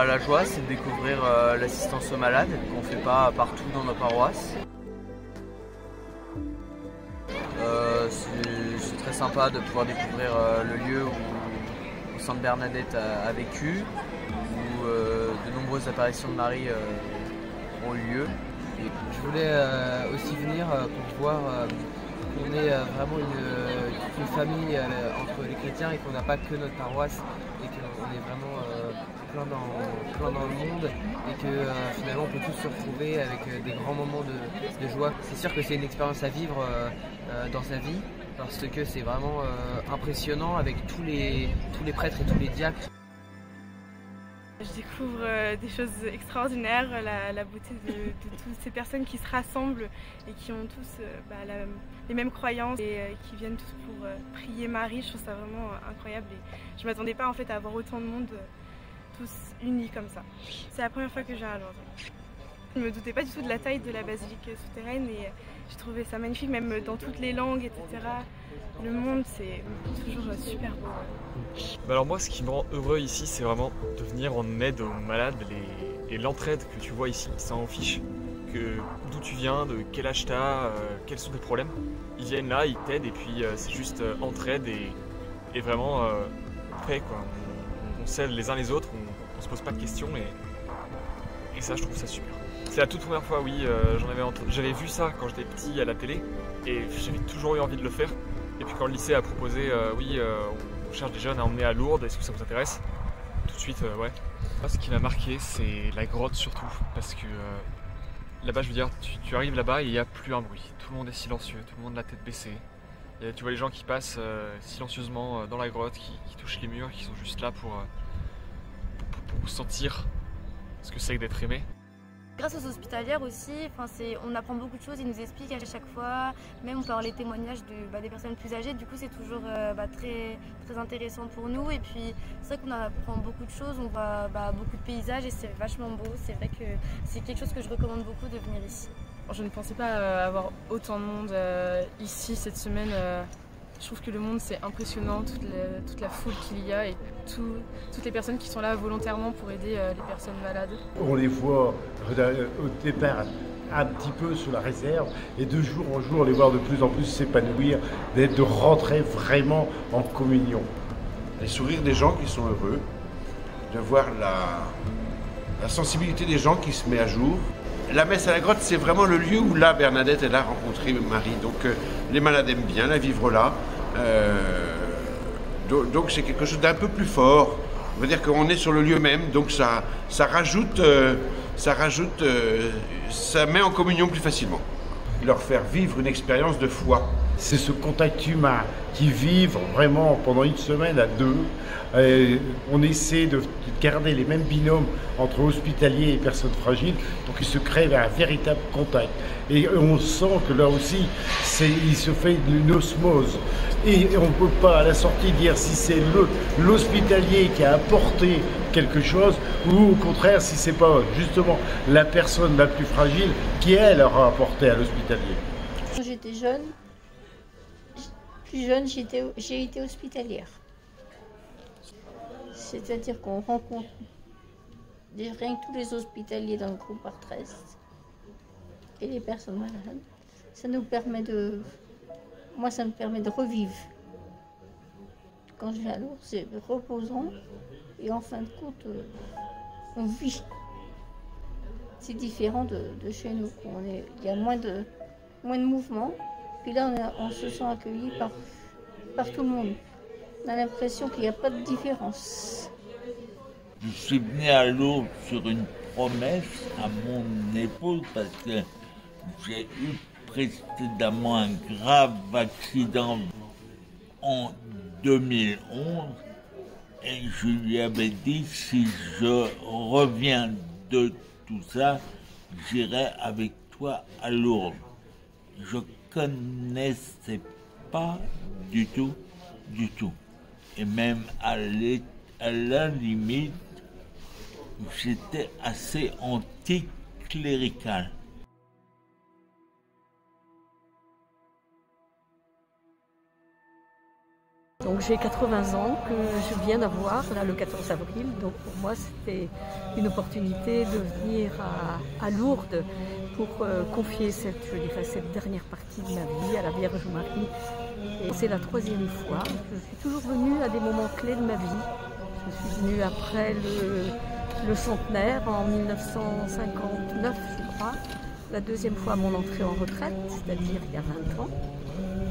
La joie, c'est de découvrir l'assistance aux malades qu'on ne fait pas partout dans nos paroisses. C'est très sympa de pouvoir découvrir le lieu où Sainte Bernadette a vécu, où de nombreuses apparitions de Marie ont eu lieu. Et je voulais aussi venir pour voir qu'on est vraiment une famille entre les chrétiens et qu'on n'a pas que notre paroisse et qu'on est vraiment plein dans le monde et que finalement on peut tous se retrouver avec des grands moments de joie. C'est sûr que c'est une expérience à vivre dans sa vie parce que c'est vraiment impressionnant avec tous les prêtres et tous les diacres. Je découvre des choses extraordinaires, la beauté de toutes ces personnes qui se rassemblent et qui ont tous les mêmes croyances et qui viennent tous pour prier Marie. Je trouve ça vraiment incroyable et je ne m'attendais pas en fait à avoir autant de monde tous unis comme ça. C'est la première fois que je viens à Lourdes. Je ne me doutais pas du tout de la taille de la basilique souterraine et j'ai trouvé ça magnifique, même dans toutes les langues, etc. Le monde, c'est toujours super beau. Alors moi, ce qui me rend heureux ici, c'est vraiment de venir en aide aux malades et l'entraide que tu vois ici. Ça en fiche d'où tu viens, de quel âge t'as, quels sont tes problèmes. Ils viennent là, ils t'aident et puis c'est juste entraide et vraiment prêt quoi. On s'aide les uns les autres, on se pose pas de questions et ça je trouve ça super. C'est la toute première fois oui, j'avais vu ça quand j'étais petit à la télé et j'avais toujours eu envie de le faire. Et puis quand le lycée a proposé on cherche des jeunes à emmener à Lourdes, est-ce que ça vous intéresse? Tout de suite ouais. Moi, ce qui m'a marqué c'est la grotte surtout parce que là-bas je veux dire tu arrives là-bas et il n'y a plus un bruit. Tout le monde est silencieux, tout le monde a la tête baissée. Et tu vois les gens qui passent silencieusement dans la grotte, qui touchent les murs, qui sont juste là pour sentir ce que c'est que d'être aimé. Grâce aux hospitalières aussi, on apprend beaucoup de choses, ils nous expliquent à chaque fois, même on peut avoir les témoignages des personnes plus âgées, du coup c'est toujours très, très intéressant pour nous et puis c'est vrai qu'on apprend beaucoup de choses, on voit beaucoup de paysages et c'est vachement beau, c'est vrai que c'est quelque chose que je recommande beaucoup de venir ici. Je ne pensais pas avoir autant de monde ici cette semaine. Je trouve que le monde c'est impressionnant, toute la foule qu'il y a et toutes les personnes qui sont là volontairement pour aider les personnes malades. On les voit au départ un petit peu sous la réserve et de jour en jour les voir de plus en plus s'épanouir, de rentrer vraiment en communion. Les sourires des gens qui sont heureux, de voir la sensibilité des gens qui se met à jour. La messe à la grotte, c'est vraiment le lieu où là, Bernadette, elle a rencontré Marie. Donc les malades aiment bien la vivre là. Donc c'est quelque chose d'un peu plus fort. On va dire qu'on est sur le lieu même, donc ça met en communion plus facilement. Leur faire vivre une expérience de foi. C'est ce contact humain qui vivent vraiment pendant une semaine à deux. On essaie de garder les mêmes binômes entre hospitaliers et personnes fragiles pour qu'il se crée un véritable contact. Et on sent que là aussi, il se fait une osmose. Et on ne peut pas à la sortie dire si c'est l'hospitalier qui a apporté quelque chose ou au contraire si c'est pas justement la personne la plus fragile qui elle aura apporté à l'hospitalier. Quand j'étais jeune, plus jeune, j'ai été hospitalière. C'est-à-dire qu'on rencontre rien que tous les hospitaliers dans le groupe Artrest et les personnes malades. Ça nous permet moi, ça me permet de revivre. Quand je viens à Lourdes, c'est reposant et en fin de compte, on vit. C'est différent de chez nous. Il y a moins de mouvement. Puis là, on se sent accueilli par tout le monde. On a l'impression qu'il n'y a pas de différence. Je suis venu à Lourdes sur une promesse à mon épouse parce que j'ai eu précédemment un grave accident en 2011 et je lui avais dit si je reviens de tout ça, j'irai avec toi à Lourdes. Je connaissais pas du tout. Et même à la limite, j'étais assez anticlérical. Donc j'ai 80 ans que je viens d'avoir, là, le 14 avril. Donc pour moi, c'était une opportunité de venir à Lourdes pour confier cette dernière partie de ma vie à la Vierge Marie. Et c'est la 3e fois. Je suis toujours venue à des moments clés de ma vie. Je suis venue après le centenaire en 1959, je crois. La 2e fois à mon entrée en retraite, c'est-à-dire il y a 20 ans.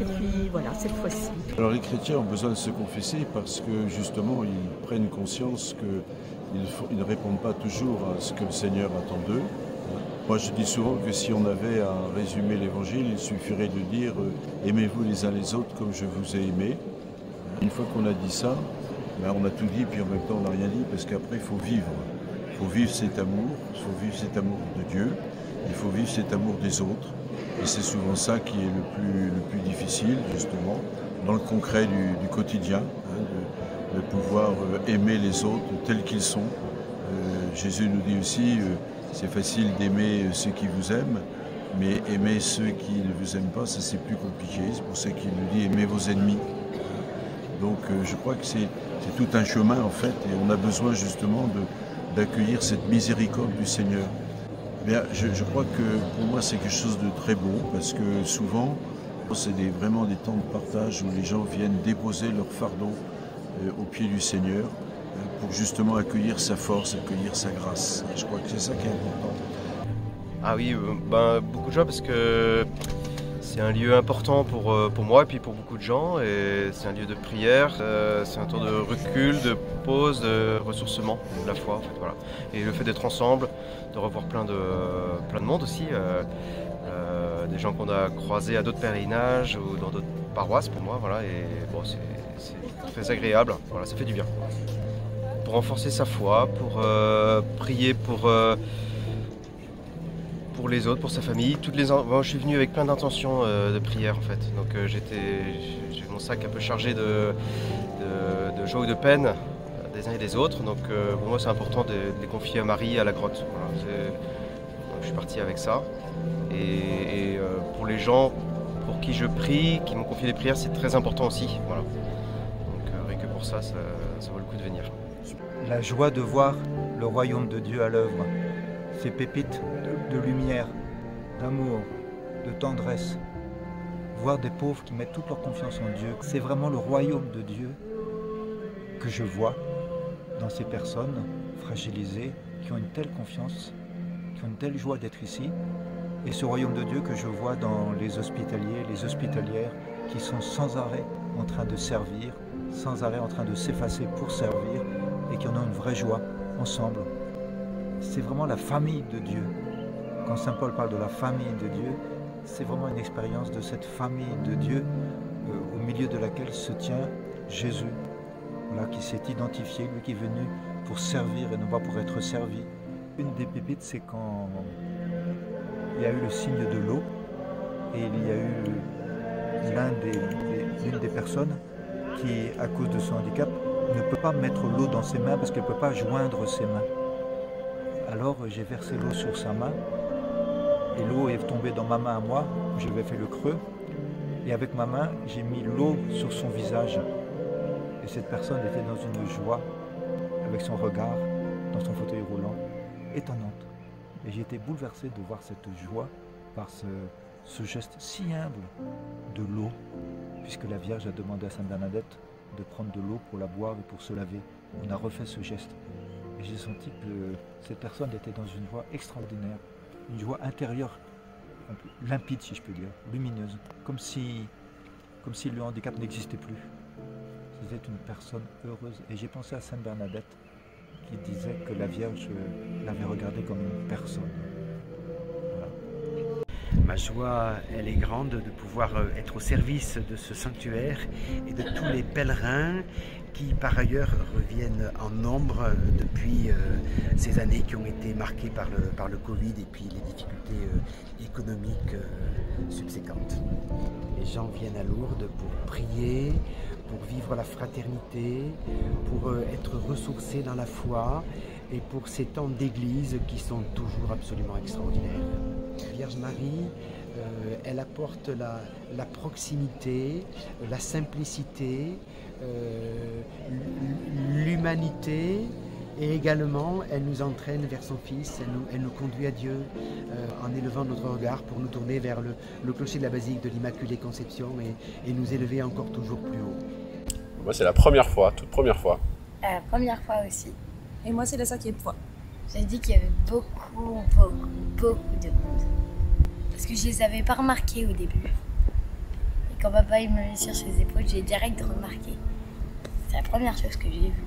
Et puis voilà, cette fois-ci. Alors les chrétiens ont besoin de se confesser parce que justement ils prennent conscience qu'ils ne répondent pas toujours à ce que le Seigneur attend d'eux. Moi je dis souvent que si on avait à résumer l'évangile, il suffirait de dire aimez-vous les uns les autres comme je vous ai aimé. Une fois qu'on a dit ça, on a tout dit puis en même temps on n'a rien dit parce qu'après il faut vivre. Il faut vivre cet amour, il faut vivre cet amour de Dieu, il faut vivre cet amour des autres. Et c'est souvent ça qui est le plus difficile, justement, dans le concret du quotidien, de pouvoir aimer les autres tels qu'ils sont. Jésus nous dit aussi, c'est facile d'aimer ceux qui vous aiment, mais aimer ceux qui ne vous aiment pas, ça c'est plus compliqué. C'est pour ça qu'il nous dit, aimez vos ennemis. Donc je crois que c'est tout un chemin, en fait, et on a besoin justement d'accueillir cette miséricorde du Seigneur. Bien, je crois que pour moi c'est quelque chose de très beau parce que souvent c'est vraiment des temps de partage où les gens viennent déposer leur fardeau au pied du Seigneur pour justement accueillir sa force, accueillir sa grâce. Et je crois que c'est ça qui est important. Ah oui, beaucoup de joie parce que c'est un lieu important pour moi et puis pour beaucoup de gens et c'est un lieu de prière, c'est un temps de recul, de pause, de ressourcement de la foi en fait, voilà. Et le fait d'être ensemble, de revoir plein de monde aussi, des gens qu'on a croisés à d'autres pèlerinages ou dans d'autres paroisses pour moi, voilà, et bon, c'est très agréable, voilà, ça fait du bien. Pour renforcer sa foi, pour prier pour les autres, pour sa famille. Moi, je suis venu avec plein d'intentions de prière en fait. Donc j'ai mon sac un peu chargé de joie ou de peine des uns et des autres. Donc pour moi c'est important de les confier à Marie à la grotte. Voilà. Donc, je suis parti avec ça. Et pour les gens pour qui je prie, qui m'ont confié des prières, c'est très important aussi. Voilà. Donc rien que pour ça vaut le coup de venir. La joie de voir le royaume de Dieu à l'œuvre. Ces pépites de lumière, d'amour, de tendresse. Voir des pauvres qui mettent toute leur confiance en Dieu. C'est vraiment le royaume de Dieu que je vois dans ces personnes fragilisées, qui ont une telle confiance, qui ont une telle joie d'être ici. Et ce royaume de Dieu que je vois dans les hospitaliers, les hospitalières, qui sont sans arrêt en train de servir, sans arrêt en train de s'effacer pour servir, et qui en ont une vraie joie ensemble. C'est vraiment la famille de Dieu. Quand saint Paul parle de la famille de Dieu, c'est vraiment une expérience de cette famille de Dieu au milieu de laquelle se tient Jésus, voilà, qui s'est identifié, lui qui est venu pour servir et non pas pour être servi. Une des pépites, c'est quand il y a eu le signe de l'eau et il y a eu l'une des personnes qui, à cause de son handicap, ne peut pas mettre l'eau dans ses mains parce qu'elle ne peut pas joindre ses mains. Alors j'ai versé l'eau sur sa main et l'eau est tombée dans ma main à moi, je lui ai fait le creux et avec ma main j'ai mis l'eau sur son visage et cette personne était dans une joie avec son regard dans son fauteuil roulant étonnante et j'ai été bouleversé de voir cette joie par ce geste si humble de l'eau puisque la Vierge a demandé à Sainte Bernadette de prendre de l'eau pour la boire et pour se laver. On a refait ce geste. Et j'ai senti que cette personne était dans une joie extraordinaire, une joie intérieure, limpide si je peux dire, lumineuse, comme si le handicap n'existait plus. C'était une personne heureuse. Et j'ai pensé à Sainte Bernadette qui disait que la Vierge l'avait regardée comme une personne. Voilà. Ma joie, elle est grande de pouvoir être au service de ce sanctuaire et de tous les pèlerins qui par ailleurs reviennent en nombre depuis ces années qui ont été marquées par le Covid et puis les difficultés économiques subséquentes. Les gens viennent à Lourdes pour prier, pour vivre la fraternité, pour être ressourcés dans la foi et pour ces temps d'église qui sont toujours absolument extraordinaires. Vierge Marie, elle apporte la proximité, la simplicité, l'humanité, et également elle nous entraîne vers son Fils, elle nous conduit à Dieu en élevant notre regard pour nous tourner vers le clocher de la basilique de l'Immaculée Conception et nous élever encore toujours plus haut. Moi c'est la première fois, toute première fois. La première fois aussi. Et moi c'est la 5e fois. J'ai dit qu'il y avait beaucoup de monde. Parce que je les avais pas remarqués au début. Et quand papa il me met sur ses épaules, j'ai direct remarqué. C'est la première chose que j'ai vue.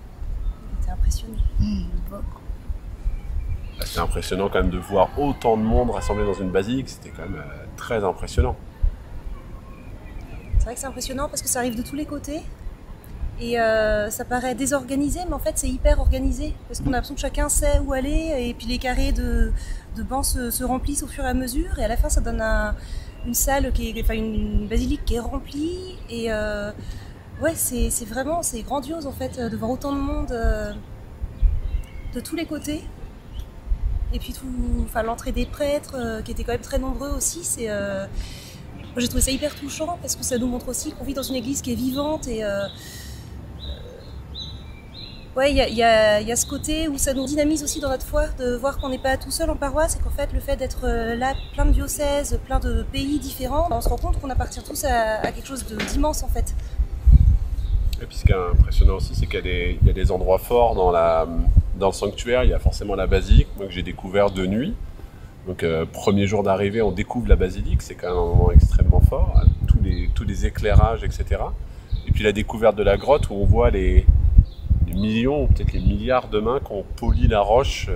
T'es impressionné. Beaucoup. C'est impressionnant quand même de voir autant de monde rassemblé dans une basilique, c'était quand même très impressionnant. C'est vrai que c'est impressionnant parce que ça arrive de tous les côtés. Et ça paraît désorganisé, mais en fait c'est hyper organisé. Parce qu'on a l'impression que chacun sait où aller, et puis les carrés de bancs se remplissent au fur et à mesure. Et à la fin ça donne une salle, une basilique qui est remplie. Et ouais, c'est vraiment grandiose en fait de voir autant de monde de tous les côtés. Et puis l'entrée des prêtres qui étaient quand même très nombreux aussi, moi j'ai trouvé ça hyper touchant parce que ça nous montre aussi qu'on vit dans une église qui est vivante et ouais, il y a ce côté où ça nous dynamise aussi dans notre foi, de voir qu'on n'est pas tout seul en paroisse et qu'en fait le fait d'être là, plein de diocèses, plein de pays différents, on se rend compte qu'on appartient tous à quelque chose d'immense en fait. Et puis ce qui est impressionnant aussi, c'est qu'il y a des endroits forts dans le sanctuaire. Il y a forcément la basilique, moi que j'ai découvert de nuit. Donc premier jour d'arrivée, on découvre la basilique, c'est quand même un moment extrêmement fort, tous les éclairages, etc. Et puis la découverte de la grotte où on voit les millions, peut-être les milliards de mains qui ont poli la roche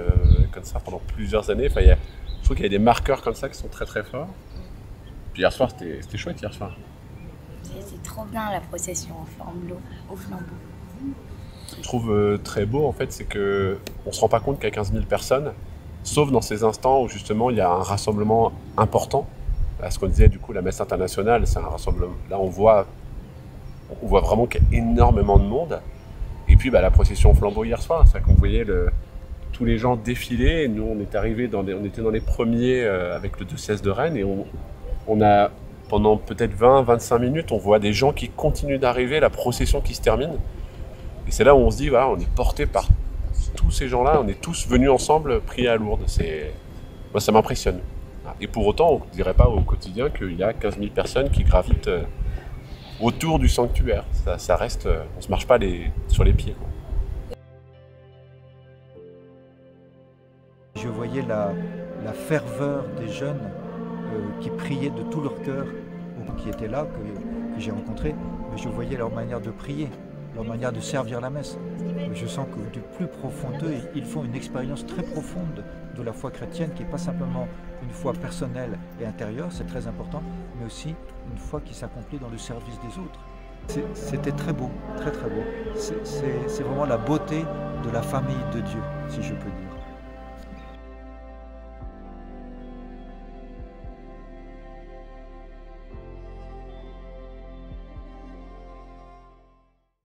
comme ça pendant plusieurs années. Enfin, je trouve qu'il y a des marqueurs comme ça qui sont très très forts. Puis hier soir, c'était chouette hier soir. C'était trop bien la procession au flambeau. Ce que je trouve très beau en fait, c'est qu'on ne se rend pas compte qu'il y a 15 000 personnes, sauf dans ces instants où justement il y a un rassemblement important. À ce qu'on disait du coup, la messe internationale, c'est un rassemblement. Là on voit vraiment qu'il y a énormément de monde. Et puis la procession au flambeau hier soir, c'est qu'on voyait tous les gens défiler. Et nous on est arrivés on était dans les premiers avec le diocèse de Rennes et on a pendant peut-être 20-25 minutes, on voit des gens qui continuent d'arriver, la procession qui se termine. Et c'est là où on se dit, voilà, on est porté par tous ces gens-là, on est tous venus ensemble prier à Lourdes. Moi, ça m'impressionne. Et pour autant, on ne dirait pas au quotidien qu'il y a 15 000 personnes qui gravitent autour du sanctuaire. Ça reste, on ne se marche pas sur les pieds, quoi. Je voyais la ferveur des jeunes qui priaient de tout leur cœur, qui étaient là, que j'ai rencontrés, mais je voyais leur manière de prier, leur manière de servir la messe. Je sens que du plus profond d'eux, ils font une expérience très profonde de la foi chrétienne, qui n'est pas simplement une foi personnelle et intérieure, c'est très important, mais aussi une foi qui s'accomplit dans le service des autres. C'était très beau, très très beau. C'est vraiment la beauté de la famille de Dieu, si je peux dire.